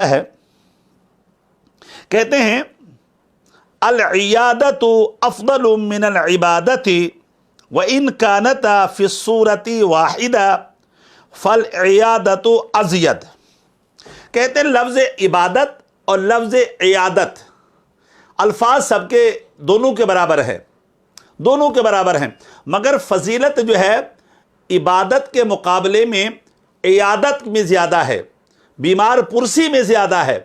आता है, कहते हैं अल-इयादतु अफ़्ज़लु मिनल इबादति व इन कानता फ़ी सूरति वाहिदा फल इयादतु अज़यद। कहते हैं लफ्ज़ इबादत और लफ्ज़ इयादत अल्फाज सबके दोनों के बराबर है, दोनों के बराबर हैं, मगर फजीलत जो है इबादत के मुकाबले में इयादत में ज़्यादा है, बीमार पुरसी में ज़्यादा है।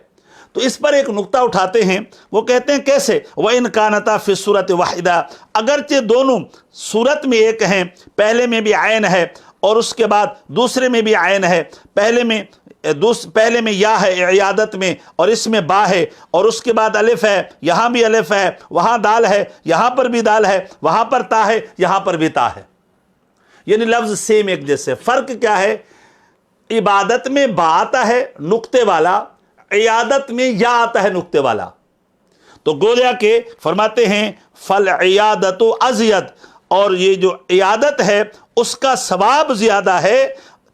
तो इस पर एक नुक्ता उठाते हैं, वो कहते हैं कैसे, वह इन कानता फ़ी सूरत वाहिदा, अगरचे दोनों सूरत में एक हैं, पहले में भी आयन है और उसके बाद दूसरे में भी आयन है, पहले में या है इयादत में और इसमें बा है और उसके बाद अलिफ है, यहाँ भी अलिफ है, वहाँ दाल है, यहाँ पर भी दाल है, वहाँ पर ता है, यहाँ पर भी ता है, यानी लफ्ज़ सेम एक जैसे। फ़र्क क्या है, इबादत में बा आता है नुक्ते वाला, इयादत में या आता है नुक्ते वाला। तो गोया के फरमाते हैं फल इयादतु अज़यद, और ये जो इयादत है उसका सवाब ज़्यादा है।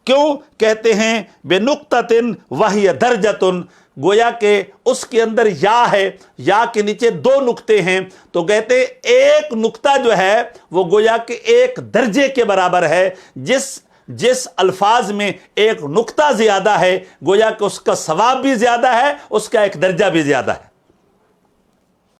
क्यों? कहते हैं बेनुक्ततिन वहिय दर्जतुन, गोया के उसके अंदर या है, या के नीचे दो नुक्ते हैं, तो कहते एक नुक्ता जो है वो गोया के एक दर्जे के बराबर है। जिस अल्फाज में एक नुक्ता ज़्यादा है, गोया कि उसका सवाब भी ज़्यादा है, उसका एक दर्जा भी ज़्यादा है।